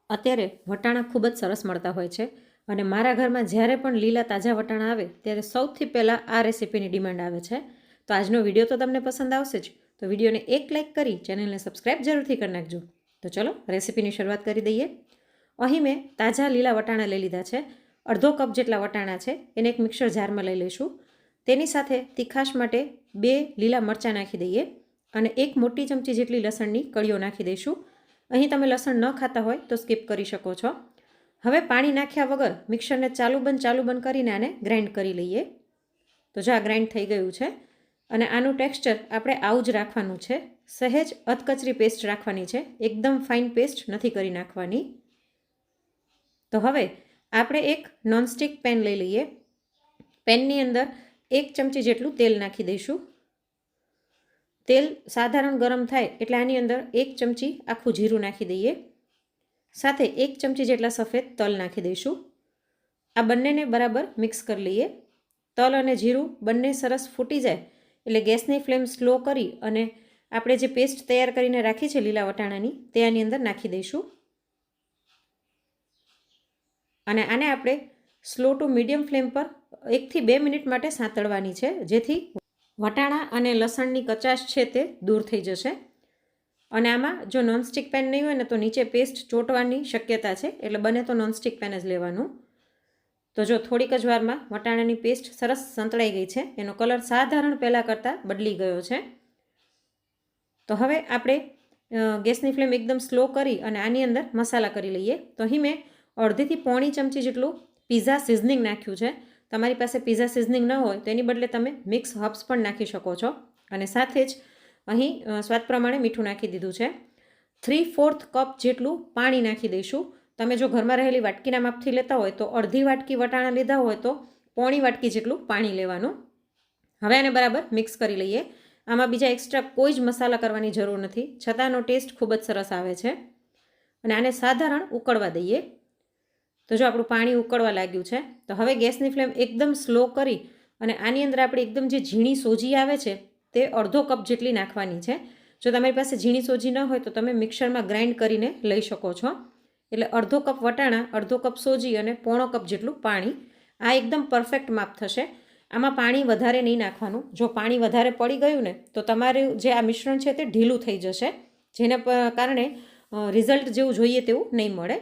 અત્યારે વટાણા ખૂબ જ સરસ મળતા હોય છે અને મારા ઘરમાં જ્યારે પણ લીલા તાજા વટાણા આવે ત્યારે સૌથી પહેલાં આ રેસીપીની ડિમાન્ડ આવે છે. તો આજનો વિડીયો તો તમને પસંદ આવશે જ, તો વિડીયોને એક લાઇક કરી ચેનલને સબસ્ક્રાઈબ જરૂરથી કરી નાખજો. તો ચલો રેસીપીની શરૂઆત કરી દઈએ. અહીં મેં તાજા લીલા વટાણા લઈ લીધા છે. અડધો કપ જેટલા વટાણા છે એને એક મિક્સર જારમાં લઈ લઈશું. તેની સાથે તીખાશ માટે 2 લીલા મરચાં નાખી દઈએ અને 1 મોટી ચમચી જેટલી લસણની કળીઓ નાખી દઈશું. અહીં તમે લસણ ન ખાતા હોય તો સ્કીપ કરી શકો છો. હવે પાણી નાખ્યા વગર મિક્સરને ચાલુ બંધ કરીને આને ગ્રાઇન્ડ કરી લઈએ. તો જો આ ગ્રાઇન્ડ થઈ ગયું છે અને આનું ટેક્સચર આપણે આવું જ રાખવાનું છે. સહેજ અધકચરી પેસ્ટ રાખવાની છે, એકદમ ફાઇન પેસ્ટ નથી કરી નાખવાની. તો હવે આપણે એક નોનસ્ટિક પેન લઈ લઈએ. પેનની અંદર 1 ચમચી જેટલું તેલ નાખી દઈશું. તેલ સાધારણ ગરમ થાય એટલે આની અંદર 1 ચમચી આખું જીરું નાખી દઈએ. સાથે 1 ચમચી જેટલા સફેદ તલ નાખી દઈશું. આ બંનેને બરાબર મિક્સ કરી લઈએ. તલ અને જીરું બંને સરસ ફૂટી જાય એટલે ગેસની ફ્લેમ સ્લો કરી અને આપણે જે પેસ્ટ તૈયાર કરીને રાખી છે લીલા વટાણાની તે આની અંદર નાખી દઈશું. અને આને આપણે સ્લો ટુ મીડિયમ ફ્લેમ પર 1 થી 2 મિનિટ માટે સાંતળવાની છે, જેથી વટાણા અને લસણની કચાશ છે તે દૂર થઈ જશે. અને આમાં જો નોનસ્ટિક પેન નહીં હોય ને તો નીચે પેસ્ટ ચોંટવાની શક્યતા છે, એટલે બને તો નોનસ્ટિક પેન જ લેવાનું. તો જો થોડીક જ વારમાં વટાણાની પેસ્ટ સરસ સંતળાઈ ગઈ છે, એનો કલર સાધારણ પહેલાં કરતાં બદલી ગયો છે. તો હવે આપણે ગેસની ફ્લેમ એકદમ સ્લો કરી અને આની અંદર મસાલા કરી લઈએ. તો અહીં મેં અડધીથી પોણી ચમચી જેટલું પિઝા સિઝનિંગ નાખ્યું છે. તમારી પાસે પિઝા સિઝનિંગ ન હોય તો એની બદલે તમે મિક્સ હર્બ્સ પણ નાખી શકો છો. અને સાથે જ અહીં સ્વાદ પ્રમાણે મીઠું નાખી દીધું છે. 3/4 કપ જેટલું પાણી નાખી દઈશું. તમે જો ઘરમાં રહેલી વાટકીના માપથી લેતા હોય તો અડધી વાટકી વટાણા લીધા હોય તો પોણી વાટકી જેટલું પાણી લેવાનું. હવે આને બરાબર મિક્સ કરી લઈએ. આમાં બીજા એક્સ્ટ્રા કોઈ જ મસાલા કરવાની જરૂર નથી, છતાંનો ટેસ્ટ ખૂબ જ સરસ આવે છે. અને આને સાધારણ ઉકળવા દઈએ. તો જો આપણું પાણી ઉકળવા લાગ્યું છે તો હવે ગેસની ફ્લેમ એકદમ સ્લો કરી અને આની અંદર આપણે એકદમ જે ઝીણી સોજી આવે છે તે અડધો કપ જેટલી નાખવાની છે. જો તમારી પાસે ઝીણી સોજી ન હોય તો તમે મિક્સરમાં ગ્રાઇન્ડ કરીને લઈ શકો છો. એટલે અડધો કપ વટાણા, અડધો કપ સોજી અને પોણો કપ જેટલું પાણી, આ એકદમ પરફેક્ટ માપ થશે. આમાં પાણી વધારે નહીં નાખવાનું. જો પાણી વધારે પડી ગયું ને તો તમારું જે આ મિશ્રણ છે તે ઢીલું થઈ જશે, જેને કારણે રિઝલ્ટ જેવું જોઈએ તેવું નહીં મળે.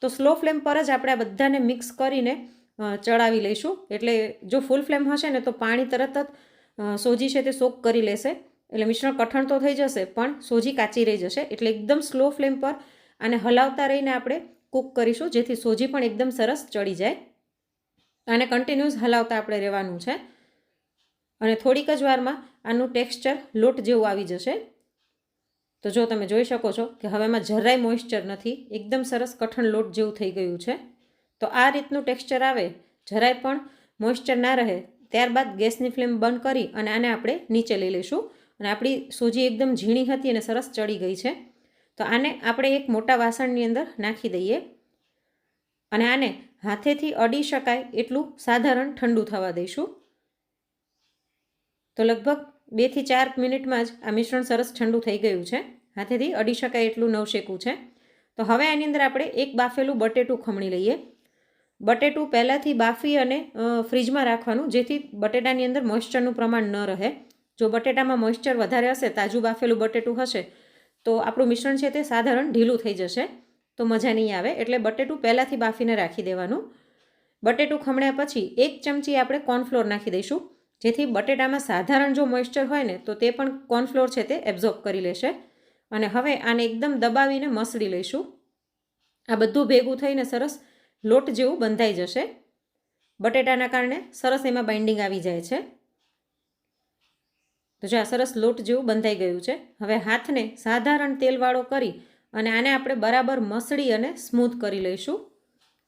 તો સ્લો ફ્લેમ પર જ આપણે આ બધાને મિક્સ કરીને ચડાવી લઈશું. એટલે જો ફૂલ ફ્લેમ હશે ને તો પાણી તરત જ સોજી છે તે સોક કરી લેશે, એટલે મિશ્રણ કઠણ તો થઈ જશે પણ સોજી કાચી રહી જશે. એટલે એકદમ સ્લો ફ્લેમ પર આને હલાવતા રહીને આપણે કૂક કરીશું, જેથી સોજી પણ એકદમ સરસ ચડી જાય. આને કન્ટિન્યુઅસ હલાવતા આપણે રહેવાનું છે અને થોડીક જ વારમાં આનું ટેક્સચર લોટ જેવું આવી જશે. તો જો તમે જોઈ શકો છો કે હવે એમાં જરાય મોઇશ્ચર નથી, એકદમ સરસ કઠણ લોટ જેવું થઈ ગયું છે. તો આ રીતનું ટેક્સચર આવે, જરાય પણ મોઇશ્ચર ના રહે, ત્યારબાદ ગેસની ફ્લેમ બંધ કરી અને આને આપણે નીચે લઈ લઈશું. અને આપણી સોજી એકદમ ઝીણી હતી અને સરસ ચડી ગઈ છે. તો આને આપણે એક મોટા વાસણની અંદર નાખી દઈએ અને આને હાથેથી અડી શકાય એટલું સાધારણ ઠંડુ થવા દઈશું. તો લગભગ 2 થી 4 મિનિટમાં જ આ મિશ્રણ સરસ ઠંડુ થઈ ગયું છે. હાથેથી અડી શકાય એટલું નવશેકું છે. તો હવે આની અંદર આપણે એક બાફેલું બટેટું ખમણી લઈએ. બટેટું પહેલાંથી બાફી અને ફ્રીજમાં રાખવાનું, જેથી બટેટાની અંદર મોઇશ્ચરનું પ્રમાણ ન રહે. જો બટેટામાં મોઇશ્ચર વધારે હશે, તાજું બાફેલું બટેટું હશે, તો આપણું મિશ્રણ છે તે સાધારણ ઢીલું થઈ જશે, તો મજા નહીં આવે. એટલે બટેટું પહેલાંથી બાફીને રાખી દેવાનું. બટેટું ખમણ્યા પછી 1 ચમચી આપણે કોર્નફ્લોર નાખી દઈશું, જેથી બટેટામાં સાધારણ જો મોઇશ્ચર હોય ને તો તે પણ કોર્નફ્લોર છે તે એબ્ઝોર્બ કરી લેશે. અને હવે આને એકદમ દબાવીને મસળી લઈશું. આ બધું ભેગું થઈને સરસ લોટ જેવું બંધાઈ જશે. બટેટાના કારણે સરસ એમાં બાઇન્ડિંગ આવી જાય છે. તો જો આ સરસ લોટ જેવું બંધાઈ ગયું છે. હવે હાથને સાધારણ તેલવાળો કરી અને આને આપણે બરાબર મસળી અને સ્મૂથ કરી લઈશું.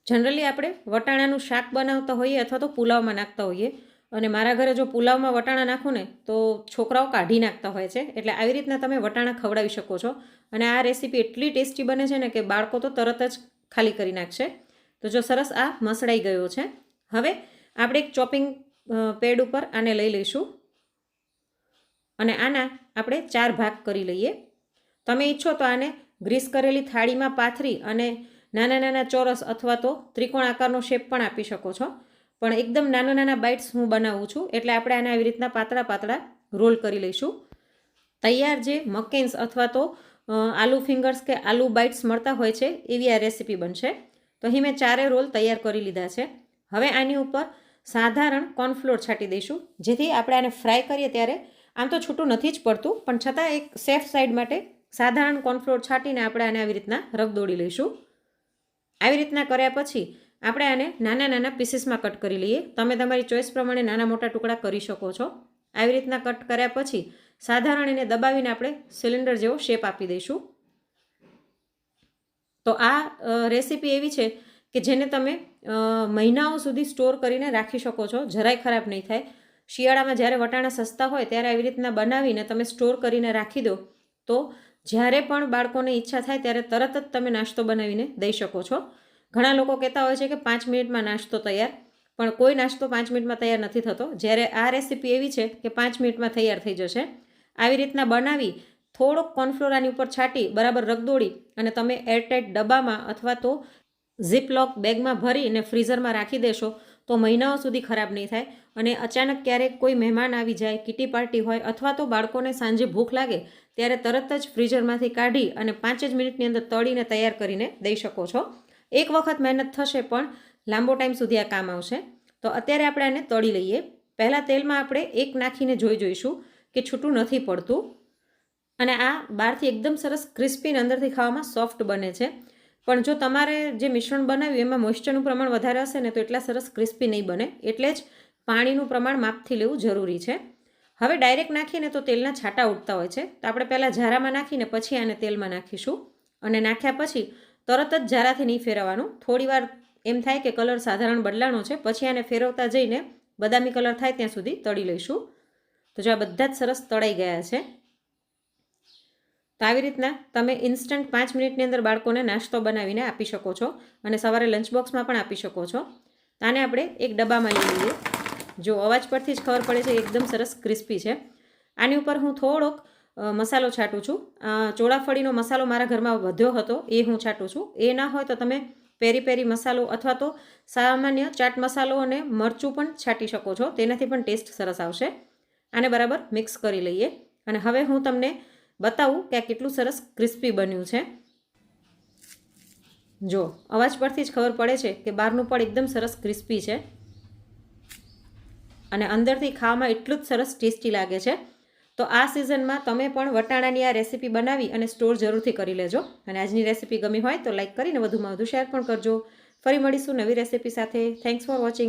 જનરલી આપણે વટાણાનું શાક બનાવતા હોઈએ અથવા તો પુલાવમાં નાખતા હોઈએ, અને મારા ઘરે જો પુલાવમાં વટાણા નાખું ને તો છોકરાઓ કાઢી નાખતા હોય છે. એટલે આવી રીતના તમે વટાણા ખવડાવી શકો છો. અને આ રેસીપી એટલી ટેસ્ટી બને છે ને કે બાળકો તો તરત જ ખાલી કરી નાખશે. તો જો સરસ આ મસળાઈ ગયો છે. હવે આપણે એક ચોપિંગ પેડ ઉપર આને લઈ લઈશું અને આના આપણે 4 ભાગ કરી લઈએ. તમે ઈચ્છો તો આને ગ્રીસ કરેલી થાળીમાં પાથરી અને નાના નાના ચોરસ અથવા તો ત્રિકોણ આકારનો શેપ પણ આપી શકો છો, પણ એકદમ નાના નાના બાઇટ્સ હું બનાવું છું, એટલે આપણે આને આવી રીતના પાતળા પાતળા રોલ કરી લઈશું. તૈયાર જે મકેન્સ અથવા તો આલુ ફિંગર્સ કે આલુ બાઇટ્સ મળતા હોય છે એવી આ રેસીપી બનશે. તો અહીં મેં 4 રોલ તૈયાર કરી લીધા છે. હવે આની ઉપર સાધારણ કોર્નફ્લોર છાંટી દઈશું, જેથી આપણે આને ફ્રાય કરીએ ત્યારે આમ તો છૂટું નથી જ પડતું, પણ છતાં એક સેફ સાઈડ માટે સાધારણ કોર્નફ્લોર છાંટીને આપણે આને આવી રીતના રગદોળી લઈશું. આવી રીતના કર્યા પછી આપણે આને નાના નાના પીસીસમાં કટ કરી લઈએ. તમે તમારી ચોઈસ પ્રમાણે નાના મોટા ટુકડા કરી શકો છો. આવી રીતના કટ કર્યા પછી સાધારણ એને દબાવીને આપણે સિલિન્ડર જેવો શેપ આપી દઈશું. તો આ રેસીપી એવી છે કે જેને તમે મહિનાઓ સુધી સ્ટોર કરીને રાખી શકો છો, જરાય ખરાબ નહીં થાય. શિયાળામાં જ્યારે વટાણા સસ્તા હોય ત્યારે આવી રીતના બનાવીને તમે સ્ટોર કરીને રાખી દો, તો જ્યારે પણ બાળકોને ઈચ્છા થાય ત્યારે તરત જ તમે નાસ્તો બનાવીને દઈ શકો છો. ઘણા લોકો કહેતા હોય છે કે 5 મિનિટમાં નાસ્તો તૈયાર, પણ કોઈ નાસ્તો 5 મિનિટમાં તૈયાર નથી થતો. જ્યારે આ રેસીપી એવી છે કે 5 મિનિટમાં તૈયાર થઈ જશે. આવી રીતના બનાવી થોડોક કોર્નફ્લોર આની ઉપર છાંટી બરાબર રગદોળી અને તમે એરટાઇટ ડબ્બામાં અથવા તો ઝીપલોક બેગમાં ભરીને ફ્રીઝરમાં રાખી દેશો તો મહિનાઓ સુધી ખરાબ નહીં થાય. અને અચાનક ક્યારેક કોઈ મહેમાન આવી જાય, કિટી પાર્ટી હોય અથવા તો બાળકોને સાંજે ભૂખ લાગે ત્યારે તરત જ ફ્રીઝરમાંથી કાઢી અને 5 જ મિનિટની અંદર તળીને તૈયાર કરીને દઈ શકો છો. એક વખત મહેનત થશે પણ લાંબો ટાઈમ સુધી આ કામ આવશે. તો અત્યારે આપણે આને તળી લઈએ. પહેલાં તેલમાં આપણે એક નાખીને જોઈશું કે છૂટું નથી પડતું. અને આ બહારથી એકદમ સરસ ક્રિસ્પી અને અંદરથી ખાવામાં સોફ્ટ બને છે. પણ જો તમારે જે મિશ્રણ બનાવ્યું એમાં મોઇસ્ચરનું પ્રમાણ વધારે હશે ને તો એટલા સરસ ક્રિસ્પી નહીં બને. એટલે જ પાણીનું પ્રમાણ માપથી લેવું જરૂરી છે. હવે ડાયરેક્ટ નાખીને તો તેલના છાંટા ઉડતા હોય છે, તો આપણે પહેલાં ઝારામાં નાખીને પછી આને તેલમાં નાખીશું. અને નાખ્યા પછી તરત જ ઝારાથી નહીં ફેરવવાનું. થોડીવાર એમ થાય કે કલર સાધારણ બદલાણો છે, પછી આને ફેરવતા જઈને બદામી કલર થાય ત્યાં સુધી તળી લઈશું. તો જો આ બધા જ સરસ તળાઈ ગયા છે. તો આવી રીતના તમે ઇન્સ્ટન્ટ 5 મિનિટની અંદર બાળકોને નાસ્તો બનાવીને આપી શકો છો અને સવારે લંચ બોક્સમાં પણ આપી શકો છો. આને આપણે એક ડબ્બામાં લઈ લઈએ. જો અવાજ પરથી જ ખબર પડે છે એકદમ સરસ ક્રિસ્પી છે. આની ઉપર હું થોડોક મસાલો છાંટું છું. ચોળાફળીનો મસાલો મારા ઘરમાં વધ્યો હતો એ હું છાંટું છું. એ ના હોય તો તમે પેરી પેરી મસાલો અથવા તો સામાન્ય ચાટ મસાલો અને મરચું પણ છાંટી શકો છો, તેનાથી પણ ટેસ્ટ સરસ આવશે. આને બરાબર મિક્સ કરી લઈએ અને હવે હું તમને બતાવું કે આ કેટલું સરસ ક્રિસ્પી બન્યું છે. જો અવાજ પરથી જ ખબર પડે છે કે બહારનું પણ એકદમ સરસ ક્રિસ્પી છે અને અંદરથી ખાવામાં એટલું જ સરસ ટેસ્ટી લાગે છે. તો આ સિઝનમાં તમે પણ વટાણાની આ રેસીપી બનાવી અને સ્ટોર જરૂરથી કરી લેજો. અને આજની રેસીપી ગમી હોય તો લાઈક કરીને વધુમાં વધુ શેર પણ કરજો. ફરી મળીશું નવી રેસીપી સાથે. Thanks for watching.